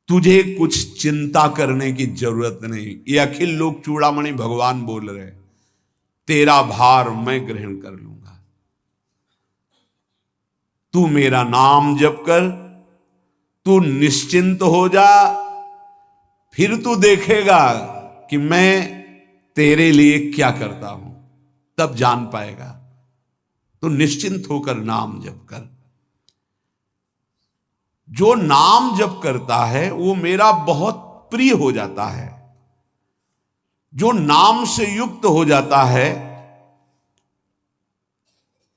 तुझे कुछ चिंता करने की जरूरत नहीं। ये अखिल लोक चूड़ामणि भगवान बोल रहे, तेरा भार मैं ग्रहण कर लूंगा। तू मेरा नाम जप कर, तू निश्चिंत हो जा, फिर तू देखेगा कि मैं तेरे लिए क्या करता हूं, तब जान पाएगा। तो निश्चिंत होकर नाम जप कर। जो नाम जप करता है वो मेरा बहुत प्रिय हो जाता है। जो नाम से युक्त हो जाता है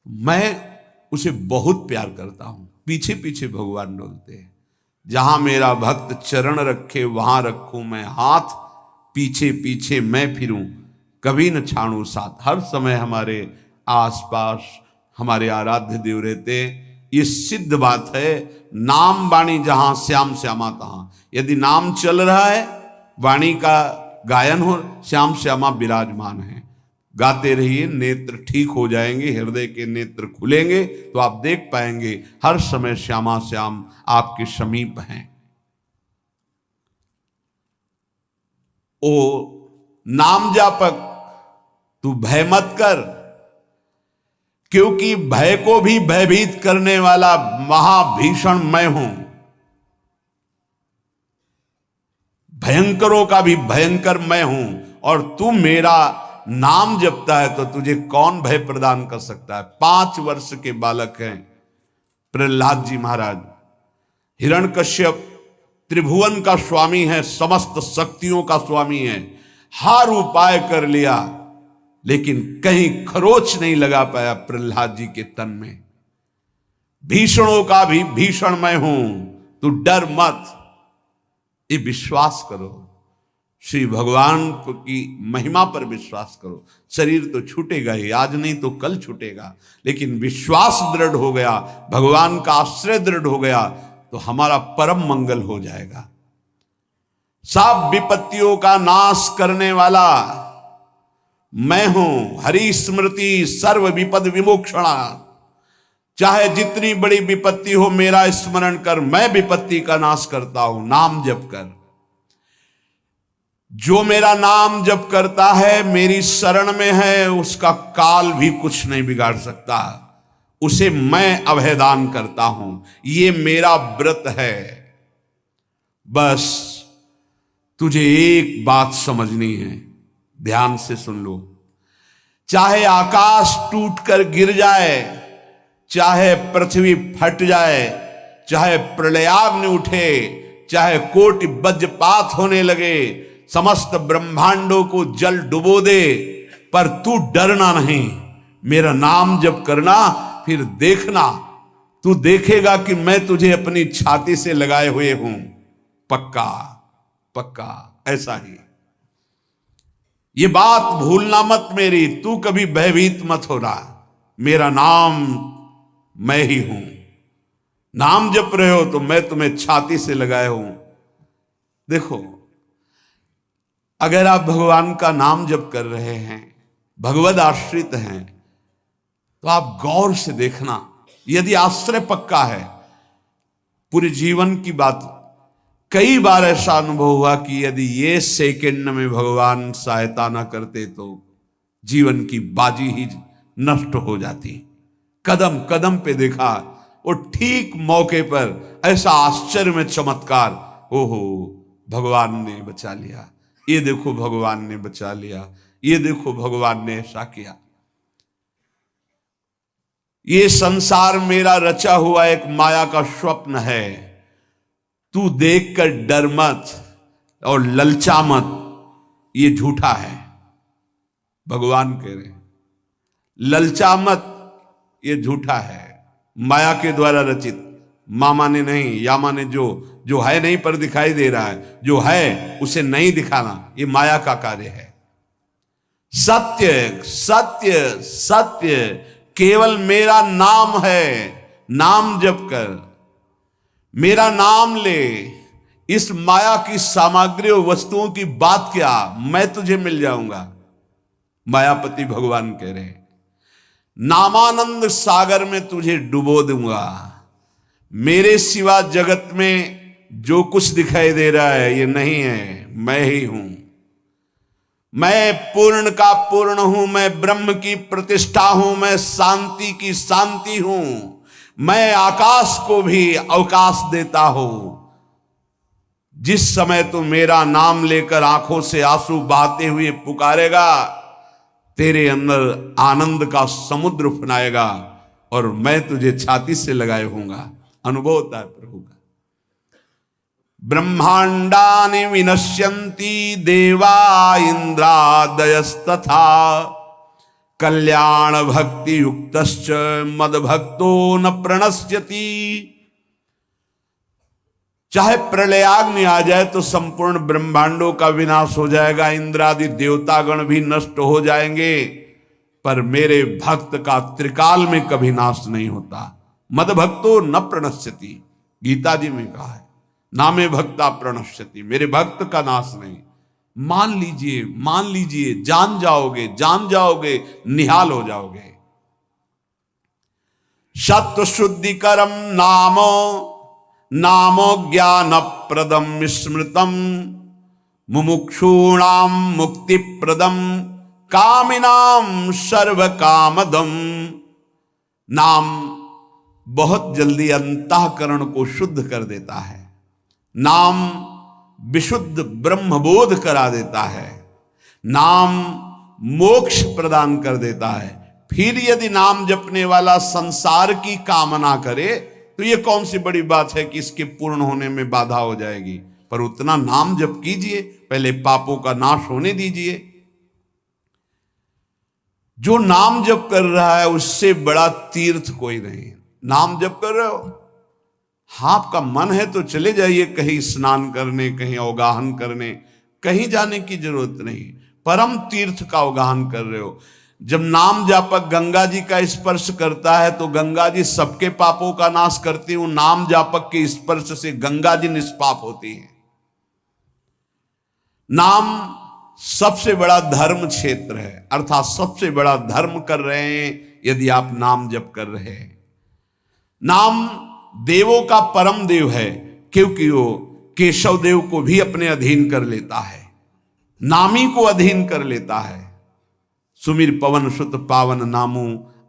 मैं उसे बहुत प्यार करता हूं। पीछे पीछे भगवान डोलते हैं। जहां मेरा भक्त चरण रखे वहां रखूं मैं हाथ, पीछे पीछे मैं फिरूं कभी न छाड़ू साथ। हर समय हमारे आसपास हमारे आराध्य देव रहते। ये सिद्ध बात है। नाम वाणी जहां श्याम श्यामा तहां। यदि नाम चल रहा है, वाणी का गायन हो, श्याम श्यामा विराजमान है। गाते रहिए, नेत्र ठीक हो जाएंगे, हृदय के नेत्र खुलेंगे तो आप देख पाएंगे हर समय श्यामा श्याम आपके समीप हैं। ओ नाम जापक, तू भय मत कर, क्योंकि भय को भी भयभीत करने वाला महाभीषण मैं हूं। भयंकरों का भी भयंकर मैं हूं। और तू मेरा नाम जपता है तो तुझे कौन भय प्रदान कर सकता है। 5 वर्ष के बालक हैं प्रहलाद जी महाराज। हिरण्यकश्यप त्रिभुवन का स्वामी है, समस्त शक्तियों का स्वामी है। हर उपाय कर लिया लेकिन कहीं खरोच नहीं लगा पाया प्रहलाद जी के तन में। भीषणों का भी भीषण मैं हूं, तू डर मत। ये विश्वास करो, श्री भगवान की महिमा पर विश्वास करो। शरीर तो छूटेगा ही, आज नहीं तो कल छूटेगा, लेकिन विश्वास दृढ़ हो गया, भगवान का आश्रय दृढ़ हो गया तो हमारा परम मंगल हो जाएगा। सब विपत्तियों का नाश करने वाला मैं हूं। हरि स्मृति सर्व विपद विमोक्षणा। चाहे जितनी बड़ी विपत्ति हो मेरा स्मरण कर, मैं विपत्ति का नाश करता हूं। नाम जप कर। जो मेरा नाम जप करता है, मेरी शरण में है, उसका काल भी कुछ नहीं बिगाड़ सकता। उसे मैं अभयदान करता हूं। ये मेरा व्रत है। बस तुझे एक बात समझनी है, ध्यान से सुन लो। चाहे आकाश टूटकर गिर जाए, चाहे पृथ्वी फट जाए, चाहे प्रलयाग्नि उठे, चाहे कोटि वज्रपात होने लगे, समस्त ब्रह्मांडों को जल डुबो दे, पर तू डरना नहीं। मेरा नाम जप करना, फिर देखना, तू देखेगा कि मैं तुझे अपनी छाती से लगाए हुए हूं। पक्का पक्का ऐसा ही। ये बात भूलना मत मेरी। तू कभी भयभीत मत हो रहा। मेरा नाम मैं ही हूं। नाम जप रहे हो तो मैं तुम्हें छाती से लगाए हूं। देखो, अगर आप भगवान का नाम जप कर रहे हैं, भगवद आश्रित हैं, तो आप गौर से देखना। यदि आश्रय पक्का है, पूरे जीवन की बात, कई बार ऐसा अनुभव हुआ कि यदि ये सेकंड में भगवान सहायता ना करते तो जीवन की बाजी ही नष्ट हो जाती। कदम कदम पे देखा, वो ठीक मौके पर ऐसा आश्चर्य में चमत्कार, ओहो भगवान ने बचा लिया, ये देखो भगवान ने बचा लिया, ये देखो भगवान ने ऐसा किया। ये संसार मेरा रचा हुआ एक माया का स्वप्न है। तू देखकर डर मत और ललचा मत, ये झूठा है। भगवान कह रहे ललचा मत, ये झूठा है, माया के द्वारा रचित। मामा ने नहीं, यामा ने जो है नहीं पर दिखाई दे रहा है, जो है उसे नहीं दिखाना, ये माया का कार्य है। सत्य सत्य सत्य केवल मेरा नाम है। नाम जप कर, मेरा नाम ले। इस माया की सामग्री और वस्तुओं की बात क्या, मैं तुझे मिल जाऊंगा। मायापति भगवान कह रहे नामानंद सागर में तुझे डुबो दूंगा। मेरे सिवा जगत में जो कुछ दिखाई दे रहा है ये नहीं है, मैं ही हूं। मैं पूर्ण का पूर्ण हूं, मैं ब्रह्म की प्रतिष्ठा हूं, मैं शांति की शांति हूं, मैं आकाश को भी अवकाश देता हूं। जिस समय तू मेरा नाम लेकर आंखों से आंसू बहाते हुए पुकारेगा, तेरे अंदर आनंद का समुद्र उफनाएगा और मैं तुझे छाती से लगाए होऊंगा। अनुभव होता है प्रभु का। ब्रह्मांडानि विनश्यन्ति देवा इंद्रादयस्तथा कल्याण भक्ति युक्तश्च मद भक्तो न प्रणश्यति। चाहे प्रलयाग्नि आ जाए तो संपूर्ण ब्रह्मांडों का विनाश हो जाएगा, इंद्रादि देवतागण भी नष्ट हो जाएंगे, पर मेरे भक्त का त्रिकाल में कभी नाश नहीं होता। मद भक्तो न प्रणश्यति, गीता जी में कहा है, नामे भक्ता प्रणश्यति, मेरे भक्त का नाश नहीं। मान लीजिए, मान लीजिए, जान जाओगे, जान जाओगे, निहाल हो जाओगे। सत्व शुद्धिकरम नामो नामो ज्ञान प्रदम स्मृतम मुमुक्षूणाम मुक्ति प्रदम कामिनाम सर्व कामदम। नाम बहुत जल्दी अंतःकरण को शुद्ध कर देता है। नाम विशुद्ध ब्रह्मबोध करा देता है। नाम मोक्ष प्रदान कर देता है। फिर यदि नाम जपने वाला संसार की कामना करे तो ये कौन सी बड़ी बात है कि इसके पूर्ण होने में बाधा हो जाएगी। पर उतना नाम जप कीजिए, पहले पापों का नाश होने दीजिए। जो नाम जप कर रहा है उससे बड़ा तीर्थ कोई नहीं। नाम जप कर रहे हो, हाँ आपका मन है तो चले जाइए कहीं स्नान करने, कहीं अवगाहन करने, कहीं जाने की जरूरत नहीं। परम तीर्थ का अवगाहन कर रहे हो। जब नाम जापक गंगा जी का स्पर्श करता है तो गंगा जी सबके पापों का नाश करती हूं। नाम जापक के स्पर्श से गंगा जी निष्पाप होती है। नाम सबसे बड़ा धर्म क्षेत्र है, अर्थात सबसे बड़ा धर्म कर रहे हैं यदि आप नाम जप कर रहे हैं। नाम देवों का परम देव है, क्योंकि वो केशव देव को भी अपने अधीन कर लेता है, नामी को अधीन कर लेता है। सुमिर पवन सुत पावन नामू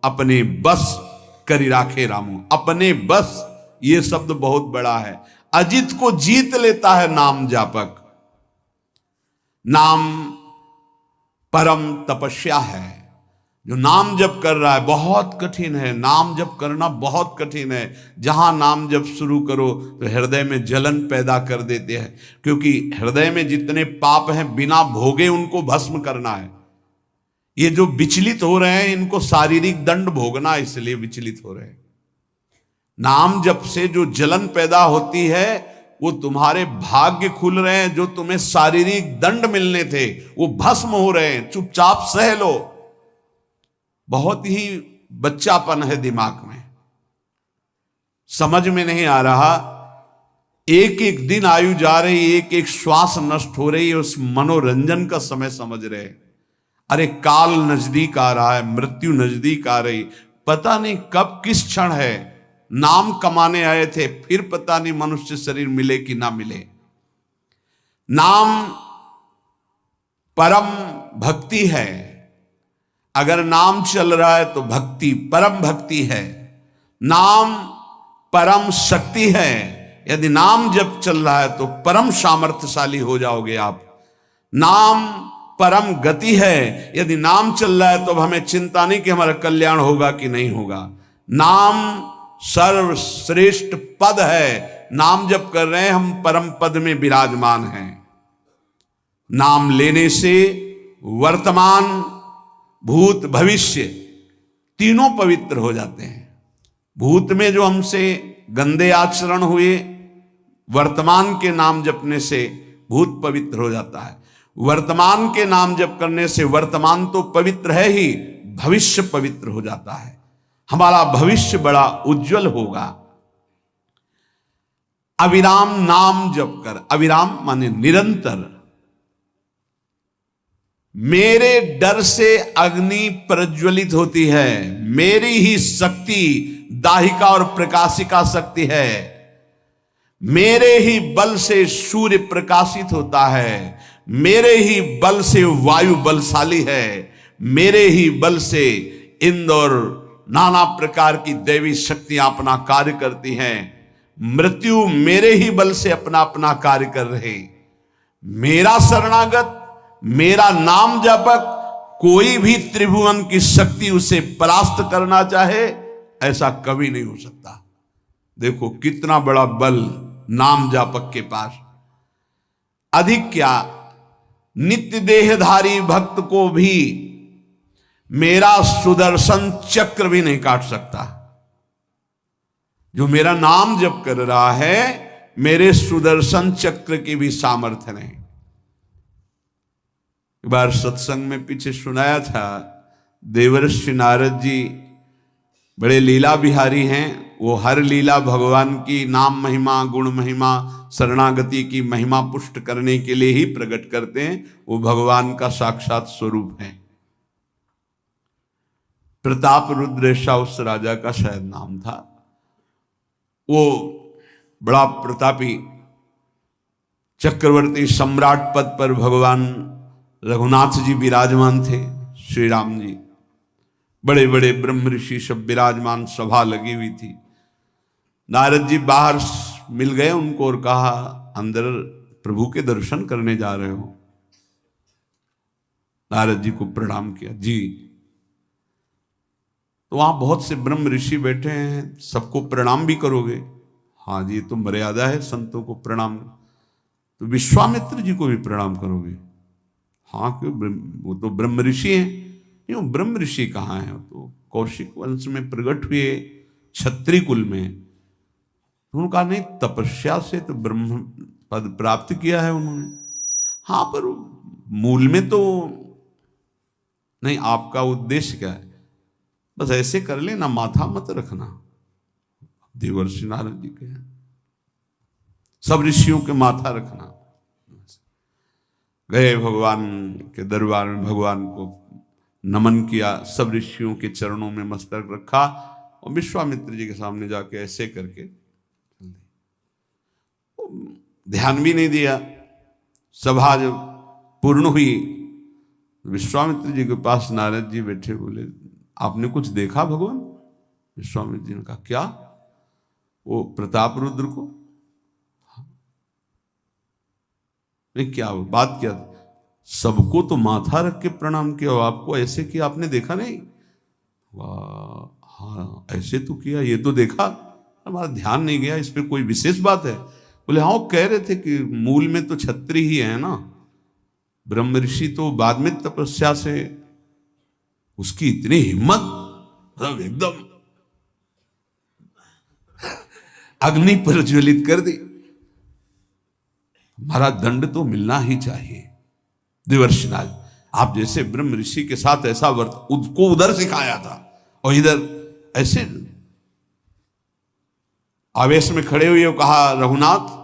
अपने बस करी राखे रामू। अपने बस, ये शब्द बहुत बड़ा है। अजित को जीत लेता है नाम जापक। नाम परम तपस्या है। जो नाम जप कर रहा है बहुत कठिन है, नाम जप करना बहुत कठिन है। जहां नाम जप शुरू करो तो हृदय में जलन पैदा कर देते हैं, क्योंकि हृदय में जितने पाप हैं बिना भोगे उनको भस्म करना है। ये जो विचलित हो रहे हैं इनको शारीरिक दंड भोगना, इसलिए विचलित हो रहे हैं। नाम जप से जो जलन पैदा होती है वो तुम्हारे भाग्य खुल रहे हैं। जो तुम्हें शारीरिक दंड मिलने थे वो भस्म हो रहे हैं। चुपचाप सह लो। बहुत ही बच्चापन है दिमाग में, समझ में नहीं आ रहा। एक एक दिन आयु जा रही, एक एक श्वास नष्ट हो रही है, उस मनोरंजन का समय समझ रहे। अरे काल नजदीक आ रहा है, मृत्यु नजदीक आ रही, पता नहीं कब किस क्षण है। नाम कमाने आए थे, फिर पता नहीं मनुष्य शरीर मिले कि ना मिले। नाम परम भक्ति है। अगर नाम चल रहा है तो भक्ति परम भक्ति है। नाम परम शक्ति है। यदि नाम जब चल रहा है तो परम सामर्थ्यशाली हो जाओगे आप। नाम परम गति है। यदि नाम चल रहा है तो हमें चिंता नहीं कि हमारा कल्याण होगा कि नहीं होगा। नाम सर्वश्रेष्ठ पद है। नाम जप कर रहे हैं हम, परम पद में विराजमान हैं। नाम लेने से वर्तमान भूत भविष्य तीनों पवित्र हो जाते हैं। भूत में जो हमसे गंदे आचरण हुए, वर्तमान के नाम जपने से भूत पवित्र हो जाता है। वर्तमान के नाम जप करने से वर्तमान तो पवित्र है ही, भविष्य पवित्र हो जाता है। हमारा भविष्य बड़ा उज्जवल होगा। अविराम नाम जप कर, अविराम माने निरंतर। मेरे डर से अग्नि प्रज्वलित होती है, मेरी ही शक्ति दाहिका और प्रकाशिका शक्ति है। मेरे ही बल से सूर्य प्रकाशित होता है, मेरे ही बल से वायु बलशाली है, मेरे ही बल से इंद्र और नाना प्रकार की दैवी शक्तियां अपना कार्य करती हैं। मृत्यु मेरे ही बल से अपना अपना कार्य कर रहे। मेरा शरणागत, मेरा नाम जापक, कोई भी त्रिभुवन की शक्ति उसे परास्त करना चाहे ऐसा कभी नहीं हो सकता। देखो कितना बड़ा बल नाम जापक के पास। अधिक क्या, नित्य देहधारी भक्त को भी मेरा सुदर्शन चक्र भी नहीं काट सकता। जो मेरा नाम जप कर रहा है, मेरे सुदर्शन चक्र की भी सामर्थ्य नहीं। एक बार सत्संग में पीछे सुनाया था, देवर्षि नारद जी बड़े लीला बिहारी हैं। वो हर लीला भगवान की नाम महिमा, गुण महिमा, शरणागति की महिमा पुष्ट करने के लिए ही प्रकट करते हैं। वो भगवान का साक्षात स्वरूप है। प्रताप रुद्र ऐसा उस राजा का शायद नाम था। वो बड़ा प्रतापी चक्रवर्ती सम्राट पद पर भगवान रघुनाथ जी विराजमान थे। श्री राम जी, बड़े बड़े ब्रह्म ऋषि सब विराजमान, सभा लगी हुई थी। नारद जी बाहर मिल गए उनको और कहा, अंदर प्रभु के दर्शन करने जा रहे हो? नारद जी को प्रणाम किया। जी। तो वहां बहुत से ब्रह्म ऋषि बैठे हैं, सबको प्रणाम भी करोगे? हाँ जी, तो मर्यादा है संतों को प्रणाम। तो विश्वामित्र जी को भी प्रणाम करोगे? हाँ, क्यों, वो तो ब्रह्म ऋषि हैं। क्यों, ब्रह्म ऋषि कहाँ हैं? तो कौशिक वंश में प्रकट हुए, क्षत्रिय कुल में। उन्होंने कहा नहीं, तपस्या से तो ब्रह्म पद प्राप्त किया है उन्होंने। हाँ, पर मूल में तो नहीं। आपका उद्देश्य क्या है? बस ऐसे कर लेना, माथा मत रखना। देवर्षि नारद जी के सब ऋषियों के माथा रखना। गए भगवान के दरबार में, भगवान को नमन किया, सब ऋषियों के चरणों में मस्तक रखा और विश्वामित्र जी के सामने जाके ऐसे करके ध्यान भी नहीं दिया। सभा जब पूर्ण हुई, विश्वामित्र जी के पास नारद जी बैठे, बोले आपने कुछ देखा भगवान? विश्वामित्र जी ने कहा क्या? वो प्रताप रुद्र को। नहीं, क्या बात क्या? सबको तो माथा रख के प्रणाम किया, आपको ऐसे किया, आपने देखा नहीं? वाह, हाँ ऐसे तो किया, ये तो देखा, हमारा ध्यान नहीं गया, इस पे कोई विशेष बात है? बोले हाँ, वो कह रहे थे कि मूल में तो क्षत्रिय ही है ना, ब्रह्म ऋषि तो बाद में तपस्या से, उसकी इतनी हिम्मत, मतलब एकदम अग्नि पर ज्वलित कर दी। हमारा दंड तो मिलना ही चाहिए। देवर्षिनाथ, आप जैसे ब्रह्म ऋषि के साथ ऐसा वर्त उसको उधर सिखाया था और इधर ऐसे आवेश में खड़े हुए कहा, रघुनाथ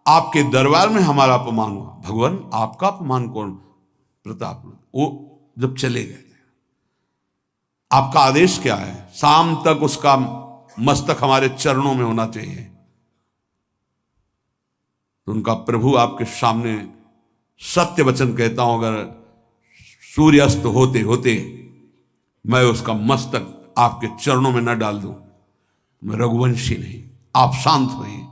आपके दरबार में हमारा अपमान हुआ। भगवान आपका अपमान कौन? प्रताप। वो जब चले गए, आपका आदेश क्या है? शाम तक उसका मस्तक हमारे चरणों में होना चाहिए। तो उनका प्रभु आपके सामने सत्य वचन कहता हूं, अगर सूर्यास्त होते होते मैं उसका मस्तक आपके चरणों में न डाल दूं, मैं रघुवंशी नहीं। आप शांत होइए।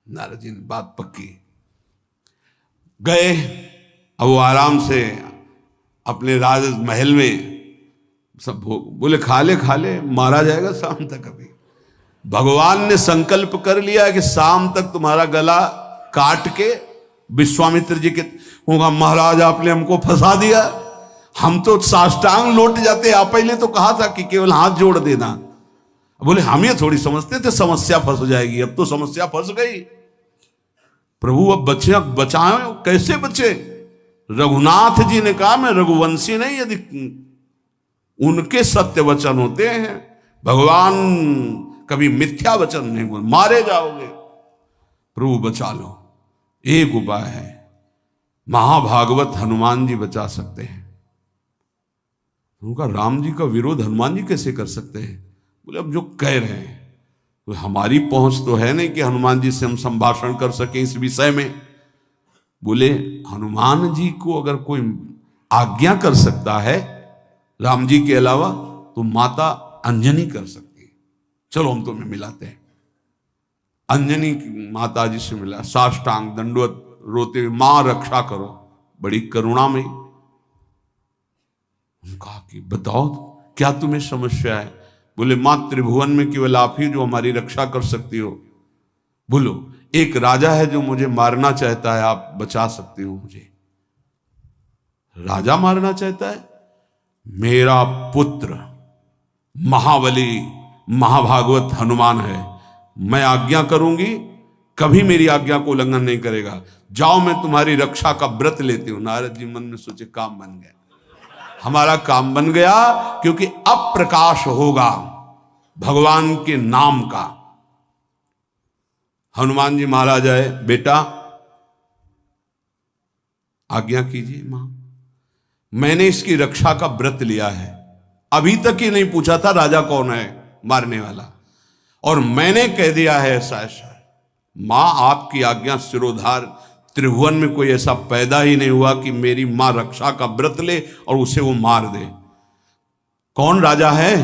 नारद जी ने बात पक्की। गए, अब वो आराम से अपने राज महल में सब बोले खा ले, मारा जाएगा शाम तक। अभी भगवान ने संकल्प कर लिया कि शाम तक तुम्हारा गला काट के विश्वामित्र जी के होगा, महाराज आपने हमको फंसा दिया, हम तो साष्टांग लौट जाते। आप पहले तो कहा था कि केवल हाथ जोड़ देना। बोले हम ये थोड़ी समझते थे समस्या फंस जाएगी, अब तो समस्या फंस गई। प्रभु अब बचे, बचाए, कैसे बचे? रघुनाथ जी ने कहा मैं रघुवंशी नहीं, यदि उनके सत्य वचन होते हैं, भगवान कभी मिथ्या वचन नहीं बोल, मारे जाओगे। प्रभु बचा लो। एक उपाय है, महाभागवत हनुमान जी बचा सकते हैं। उनका राम जी का विरोध हनुमान जी कैसे कर सकते हैं? बोले अब जो कह रहे हैं तो हमारी पहुंच तो है नहीं कि हनुमान जी से हम संभाषण कर सकें इस विषय में। बोले हनुमान जी को अगर कोई आज्ञा कर सकता है राम जी के अलावा तो माता अंजनी कर सकती है। चलो हम तुम्हें मिलाते हैं। अंजनी माता जी से मिला, साष्टांग दंडवत रोते हुए, मां रक्षा करो, बड़ी करुणा में। कहा कि बताओ क्या तुम्हें समस्या है? बोले मां त्रिभुवन में केवल आप ही जो हमारी रक्षा कर सकती हो। बोलो एक राजा है जो मुझे मारना चाहता है, आप बचा सकती हो मुझे? राजा मारना चाहता है? मेरा पुत्र महाबली महाभागवत हनुमान है, मैं आज्ञा करूंगी, कभी मेरी आज्ञा को उल्लंघन नहीं करेगा। जाओ मैं तुम्हारी रक्षा का व्रत लेती हूं। नारद जी मन में सोचे काम बन गया, हमारा काम बन गया, क्योंकि अब प्रकाश होगा भगवान के नाम का। हनुमान जी महाराज आए, बेटा आज्ञा कीजिए मां, मैंने इसकी रक्षा का व्रत लिया है। अभी तक ही नहीं पूछा था राजा कौन है मारने वाला, और मैंने कह दिया है ऐसा ऐसा। मां आपकी आज्ञा सिरोधार, त्रिभुवन में कोई ऐसा पैदा ही नहीं हुआ कि मेरी मां रक्षा का व्रत ले और उसे वो मार दे। कौन राजा है?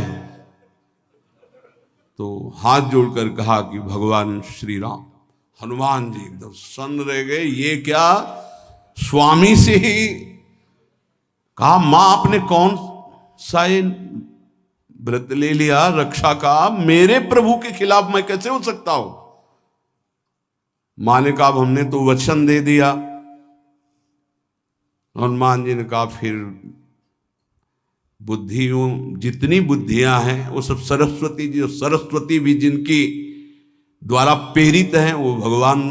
तो हाथ जोड़कर कहा कि भगवान श्री राम। हनुमान जी एकदम सन्न रह गए, ये क्या? स्वामी से ही कहा मां आपने कौन सा व्रत ले लिया रक्षा का? मेरे प्रभु के खिलाफ मैं कैसे हो सकता हूं? मां ने कहा हमने तो वचन दे दिया। हनुमान जी ने कहा फिर बुद्धियों जितनी बुद्धियां हैं वो सब सरस्वती जी, सरस्वती भी जिनकी द्वारा प्रेरित हैं वो भगवान,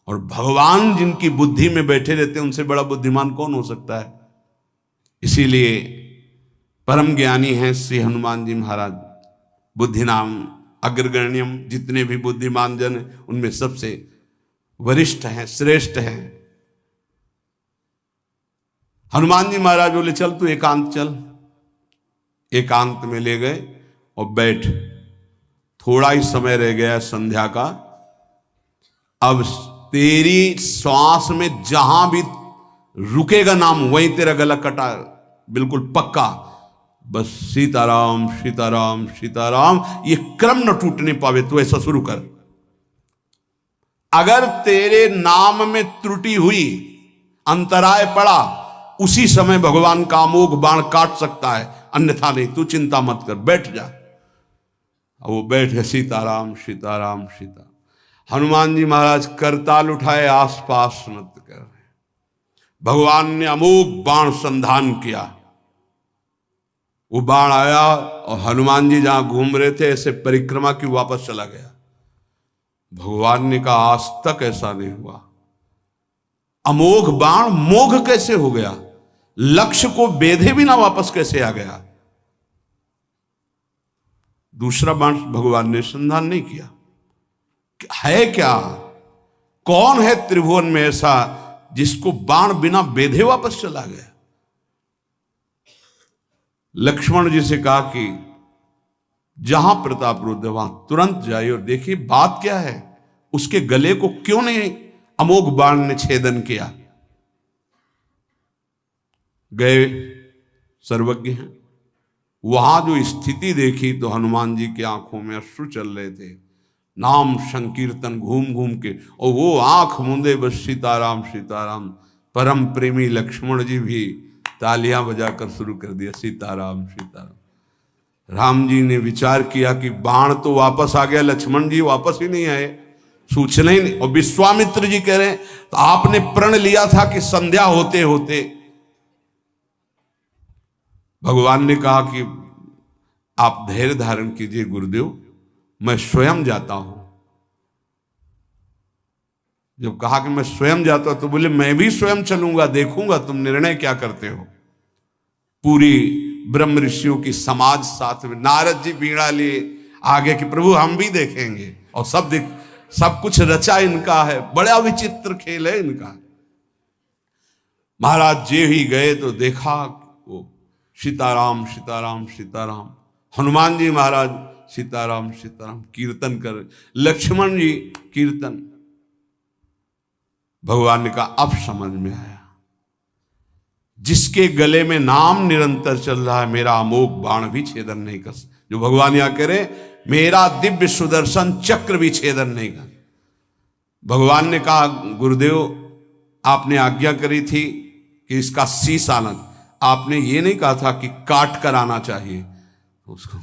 और भगवान जिनकी बुद्धि में बैठे रहते हैं उनसे बड़ा बुद्धिमान कौन हो सकता है? इसीलिए परम ज्ञानी हैं श्री हनुमान जी महाराज। बुद्धि नाम अग्रगण्यम, जितने भी बुद्धिमान जन उनमें सबसे वरिष्ठ हैं, श्रेष्ठ हैं। हनुमान जी महाराज बोले चल तू एकांत चल। एकांत में ले गए और बैठ, थोड़ा ही समय रह गया संध्या का। अब तेरी श्वास में जहां भी रुकेगा नाम वहीं तेरा गला कटा, बिल्कुल पक्का। बस सीताराम सीताराम सीताराम, ये क्रम न टूटने पावे, तो ऐसा शुरू कर। अगर तेरे नाम में त्रुटि हुई, अंतराय पड़ा, उसी समय भगवान का अमोघ बाण काट सकता है, अन्यथा नहीं। तू चिंता मत कर, बैठ जा। वो बैठे, सीताराम सीताराम सीता। हनुमान जी महाराज करताल उठाए, आसपास मत कर। भगवान ने अमोघ बाण संधान किया। वो बाण आया और हनुमान जी जहां घूम रहे थे ऐसे परिक्रमा की वापस चला गया। भगवान ने कहा आज तक ऐसा नहीं हुआ। अमोघ बाण मोघ कैसे हो गया? लक्ष्य को बेधे बिना वापस कैसे आ गया? दूसरा बाण भगवान ने संधान नहीं किया। है क्या? कौन है त्रिभुवन में ऐसा जिसको बाण बिना बेधे वापस चला गया? लक्ष्मण जी से कहा कि जहां प्रताप रुद्र वहां तुरंत जाइए और देखिए बात क्या है, उसके गले को क्यों नहीं अमोघ बाण ने छेदन किया। गए, सर्वज्ञ हैं। वहां जो स्थिति देखी तो हनुमान जी की आंखों में अश्रु चल रहे थे। नाम संकीर्तन घूम घूम के, और वो आंख मूंदे बस सीताराम सीताराम। परम प्रेमी लक्ष्मण जी भी तालियां बजाकर शुरू कर दिया, सीताराम सीताराम। राम जी ने विचार किया कि बाण तो वापस आ गया, लक्ष्मण जी वापस ही नहीं आए, सूचना ही नहीं। और विश्वामित्र जी कह रहे हैं तो आपने प्रण लिया था कि संध्या होते होते। भगवान ने कहा कि आप धैर्य धारण कीजिए गुरुदेव, मैं स्वयं जाता हूं। जब कहा कि मैं स्वयं जाता हूं तो बोले मैं भी स्वयं चलूंगा, देखूंगा तुम निर्णय क्या करते हो। पूरी ब्रह्म ऋषियों की समाज साथ में, नारद जी बीड़ा लिए आगे कि प्रभु हम भी देखेंगे, और सब कुछ रचा इनका है, बड़ा विचित्र खेल है इनका। महाराज जी ही गए तो देखा वो सीताराम सीताराम सीताराम। हनुमान जी महाराज सीताराम सीताराम कीर्तन कर। लक्ष्मण जी कीर्तन। भगवान ने कहा अब समझ में आया, जिसके गले में नाम निरंतर चल रहा है, मेरा अमोघ बाण भी छेदन नहीं कर सकता। जो भगवान यहां कह रहे, मेरा दिव्य सुदर्शन चक्र भी छेदन नहीं कर। भगवान ने कहा, गुरुदेव आपने आज्ञा करी थी कि इसका शीश आना, आपने ये नहीं कहा था कि काट कर आना चाहिए उसको,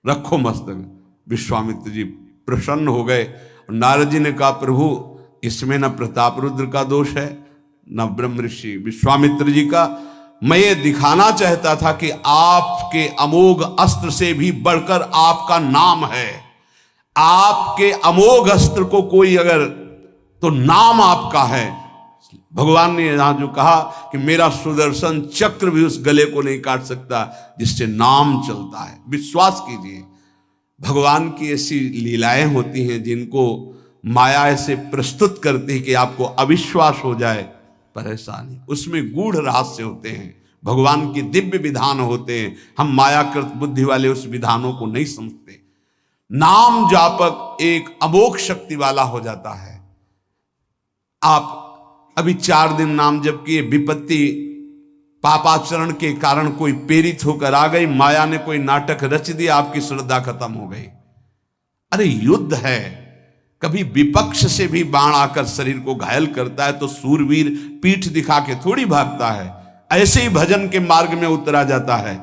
रखो मस्तक। विश्वामित्र जी प्रसन्न हो गए। नारद जी ने कहा, प्रभु इसमें न प्रताप रुद्र का दोष है न ब्रह्म ऋषि विश्वामित्र जी का। मैं ये दिखाना चाहता था कि आपके अमोघ अस्त्र से भी बढ़कर आपका नाम है। आपके अमोघ अस्त्र को कोई अगर, तो नाम आपका है। भगवान ने यहां जो कहा कि मेरा सुदर्शन चक्र भी उस गले को नहीं काट सकता जिससे नाम चलता है। विश्वास कीजिए, भगवान की ऐसी लीलाएं होती हैं जिनको माया ऐसे प्रस्तुत करती है कि आपको अविश्वास हो जाए, पर ऐसा नहीं। उसमें गूढ़ रहस्य होते हैं, भगवान के दिव्य विधान होते हैं। हम मायाकृत बुद्धि वाले उस विधानों को नहीं समझते। नाम जापक एक अमोघ शक्ति वाला हो जाता है। आप अभी 4 दिन नाम जप किए, विपत्ति पापाचरण के कारण कोई प्रेरित होकर आ गई, माया ने कोई नाटक रच दिया, आपकी श्रद्धा खत्म हो गई। अरे युद्ध है, कभी विपक्ष से भी बाण आकर शरीर को घायल करता है तो सूरवीर पीठ दिखा के थोड़ी भागता है। ऐसे ही भजन के मार्ग में उतरा जाता है,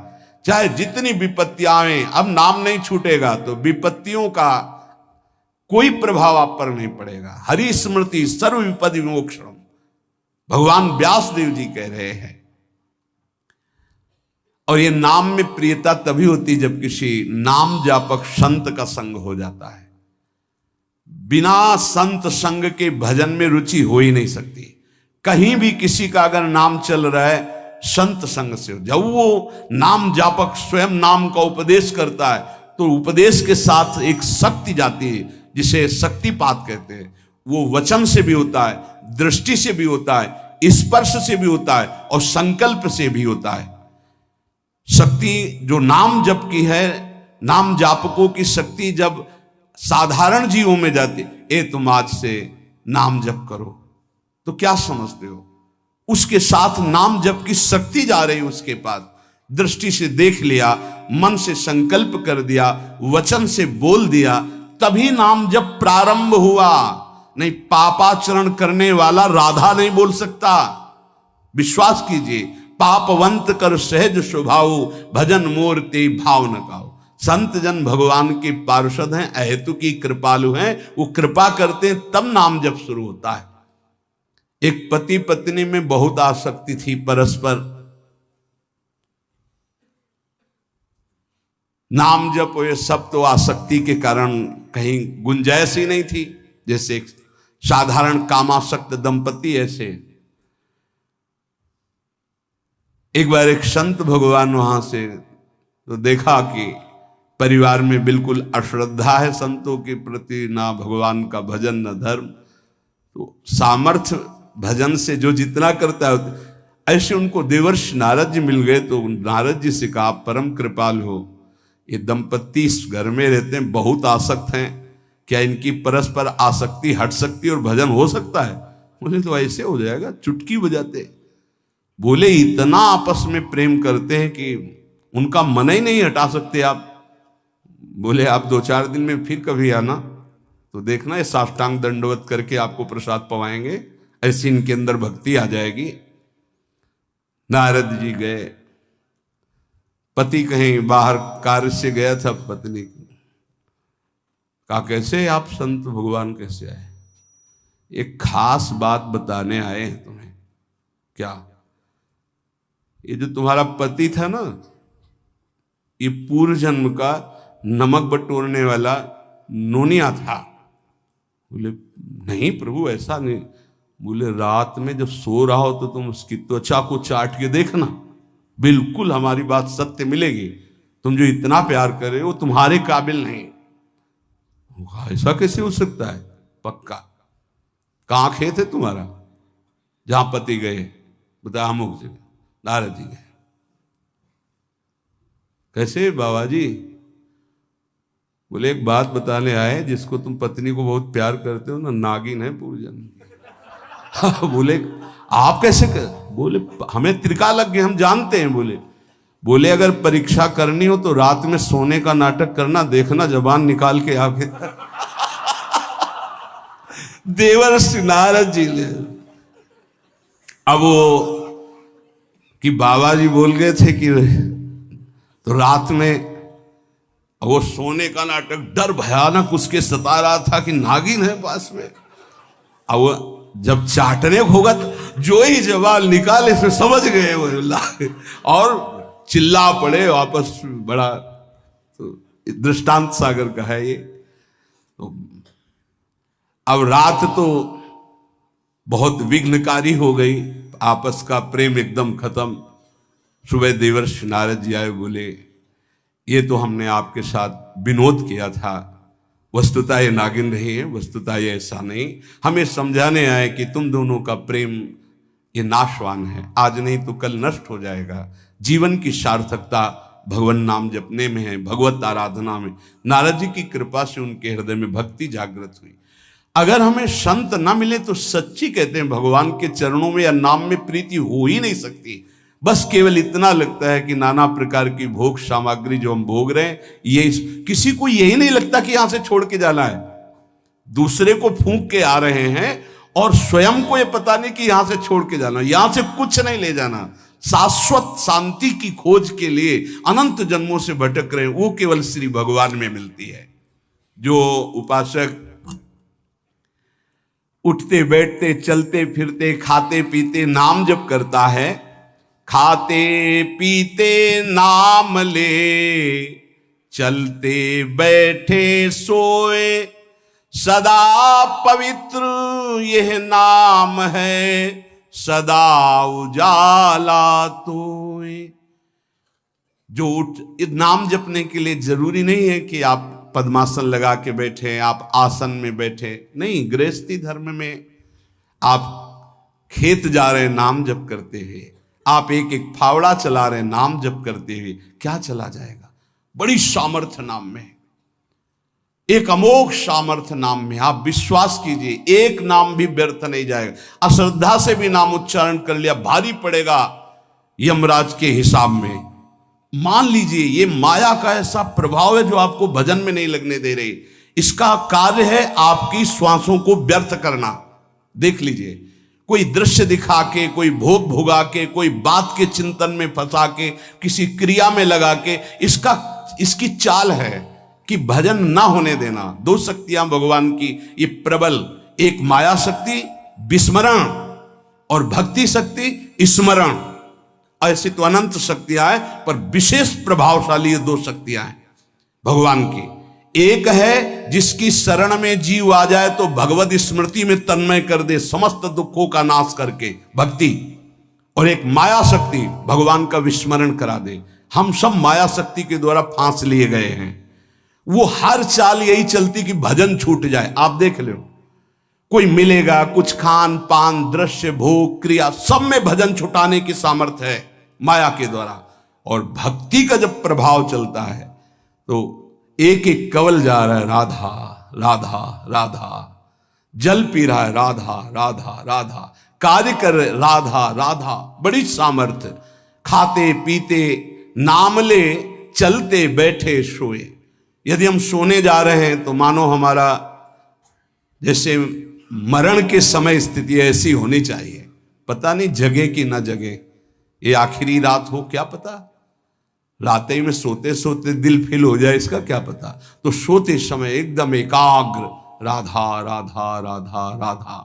चाहे जितनी विपत्तियां आए। अब नाम नहीं छूटेगा तो विपत्तियों का कोई प्रभाव आप पर नहीं पड़ेगा। हरि स्मृति सर्व विपदि विमोक्षणम, भगवान व्यासदेव जी कह रहे हैं। और ये नाम में प्रियता तभी होती जब किसी नाम जापक संत का संग हो जाता है। बिना संत संग के भजन में रुचि हो ही नहीं सकती। कहीं भी किसी का अगर नाम चल रहा है, संत संग से हो। जब वो नाम जापक स्वयं नाम का उपदेश करता है तो उपदेश के साथ एक शक्ति जाती है जिसे शक्तिपात कहते हैं। वो वचन से भी होता है, दृष्टि से भी होता है, स्पर्श से भी होता है और संकल्प से भी होता है। शक्ति जो नाम जप की है, नाम जापकों की शक्ति जब साधारण जीवों में जाती, ए तुम आज से नाम जप करो, तो क्या समझते हो? उसके साथ नाम जप की शक्ति जा रही उसके पास। दृष्टि से देख लिया, मन से संकल्प कर दिया, वचन से बोल दिया, तभी नाम जप प्रारंभ हुआ। नहीं, पापाचरण करने वाला राधा नहीं बोल सकता। विश्वास कीजिए, पापवंत कर सहज स्वभाव, भजन मोर ते भाव न काओ। संत जन भगवान के पार्षद हैं, अहेतु की कृपालु हैं, वो कृपा करते हैं तब नाम जप शुरू होता है। एक पति पत्नी में बहुत आसक्ति थी परस्पर, नाम जप ये सब तो आसक्ति के कारण कहीं गुंजाइश ही नहीं थी। जैसे एक साधारण कामासक्त दंपति, ऐसे एक बार एक संत भगवान वहां से तो देखा कि परिवार में बिल्कुल अश्रद्धा है संतों के प्रति, ना भगवान का भजन न धर्म। तो सामर्थ्य भजन से जो जितना करता है, ऐसे उनको देवर्षि नारद जी मिल गए। तो नारद जी से कहा, परम कृपाल हो, ये दंपत्ति इस घर में रहते हैं, बहुत आसक्त हैं, क्या इनकी परस्पर आसक्ति हट सकती है और भजन हो सकता है? बोले तो ऐसे हो जाएगा, चुटकी बजाते। बोले इतना आपस में प्रेम करते हैं कि उनका मन ही नहीं हटा सकते आप। बोले आप 2-4 दिन में फिर कभी आना तो देखना, ये साष्टांग दंडवत करके आपको प्रसाद पवाएंगे, ऐसी इनके अंदर भक्ति आ जाएगी। नारद जी गए, पति कहीं बाहर कार्य से गया था, पत्नी कहा कैसे आप संत भगवान कैसे आए? एक खास बात बताने आए हैं तुम्हें। क्या? ये जो तुम्हारा पति था ना, ये पूर्व जन्म का नमक बटोरने वाला नोनिया था। बोले नहीं प्रभु, ऐसा नहीं। बोले रात में जब सो रहा हो तो तुम उसकी त्वचा को चाट के देखना, बिल्कुल हमारी बात सत्य मिलेगी। तुम जो इतना प्यार कर रहे हो तुम्हारे काबिल नहीं। ऐसा कैसे हो सकता है? पक्का। कहाँ खेत है तुम्हारा जहां पति गए? बता, अमुक जगह। नारद जी गए। कैसे बाबा जी? बोले एक बात बताने आए, जिसको तुम पत्नी को बहुत प्यार करते हो ना, नागिन है पूजन। बोले आप कैसे कर? बोले हमें त्रिका लग गए, हम जानते हैं। बोले अगर परीक्षा करनी हो तो रात में सोने का नाटक करना, देखना जबान निकाल के आगे। देवर्षि नारद जी ने अब वो कि बाबा जी बोल गए थे कि तो रात में वो सोने का नाटक, डर भयानक उसके सता रहा था कि नागिन है पास में। अब वो जब चाटने होगा तो जो ही जवाब निकाले फिर समझ गए वो, और चिल्ला पड़े वापस। बड़ा तो दृष्टांत सागर का है ये। तो अब रात तो बहुत विघ्नकारी हो गई, आपस का प्रेम एकदम खत्म। सुबह देवर्षि नारद जी आए, बोले ये तो हमने आपके साथ विनोद किया था, वस्तुतः ये नागिन नहीं है, वस्तुतः ये ऐसा नहीं। हमें समझाने आए कि तुम दोनों का प्रेम ये नाशवान है, आज नहीं तो कल नष्ट हो जाएगा। जीवन की सार्थकता भगवान नाम जपने में है, भगवत आराधना में। नारद जी की कृपा से उनके हृदय में भक्ति जागृत हुई। अगर हमें संत ना मिले तो सच्ची कहते हैं भगवान के चरणों में या नाम में प्रीति हो ही नहीं सकती। बस केवल इतना लगता है कि नाना प्रकार की भोग सामग्री जो हम भोग रहे हैं, ये किसी को यही नहीं लगता कि यहां से छोड़ के जाना है। दूसरे को फूंक के आ रहे हैं और स्वयं को ये पता नहीं कि यहां से छोड़ के जाना, यहां से कुछ नहीं ले जाना। शाश्वत शांति की खोज के लिए अनंत जन्मों से भटक रहे हैं, वो केवल श्री भगवान में मिलती है। जो उपासक उठते बैठते चलते फिरते खाते पीते नाम जप करता है, खाते पीते नाम ले, चलते बैठे सोए, सदा पवित्र यह नाम है, सदा उजाला तोए। जो नाम जपने के लिए जरूरी नहीं है कि आप पद्मासन लगा के बैठे, आप आसन में बैठे, नहीं। गृहस्थी धर्म में आप खेत जा रहे नाम जप करते हुए, आप एक एक फावड़ा चला रहे नाम जप करते हुए, क्या चला जाएगा? बड़ी सामर्थ्य नाम में, एक अमोघ सामर्थ्य नाम में। आप विश्वास कीजिए, एक नाम भी व्यर्थ नहीं जाएगा। अश्रद्धा से भी नाम उच्चारण कर लिया, भारी पड़ेगा यमराज के हिसाब में। मान लीजिए ये माया का ऐसा प्रभाव है जो आपको भजन में नहीं लगने दे रही। इसका कार्य है आपकी श्वासों को व्यर्थ करना। देख लीजिए, कोई दृश्य दिखा के, कोई भोग भोगा के, कोई बात के चिंतन में फंसा के, किसी क्रिया में लगा के, इसकी चाल है कि भजन ना होने देना। दो शक्तियां भगवान की ये प्रबल, एक माया शक्ति विस्मरण और भक्ति शक्ति स्मरण। ऐसी तो अनंत शक्तियां हैं, पर विशेष प्रभावशाली ये दो शक्तियां हैं भगवान की। एक है जिसकी शरण में जीव आ जाए तो भगवत स्मृति में तन्मय कर दे, समस्त दुखों का नाश करके, भक्ति। और एक माया शक्ति भगवान का विस्मरण करा दे। हम सब माया शक्ति के द्वारा फांस लिए गए हैं। वो हर चाल यही चलती कि भजन छूट जाए। आप देख लो, कोई मिलेगा, कुछ खान पान दृश्य भोग क्रिया सब में भजन छुटाने की सामर्थ्य है माया के द्वारा। और भक्ति का जब प्रभाव चलता है तो एक एक कवल जा रहा है राधा राधा राधा, जल पी रहा है राधा राधा राधा, कार्य कर रहे राधा राधा, बड़ी सामर्थ्य। खाते पीते नाम ले, चलते बैठे सोए। यदि हम सोने जा रहे हैं तो मानो हमारा जैसे मरण के समय स्थिति ऐसी होनी चाहिए। पता नहीं जगे कि ना जगे, ये आखिरी रात हो, क्या पता। रातें में सोते सोते दिल फील हो जाए, इसका क्या पता। तो सोते समय एकदम एकाग्र राधा राधा राधा राधा।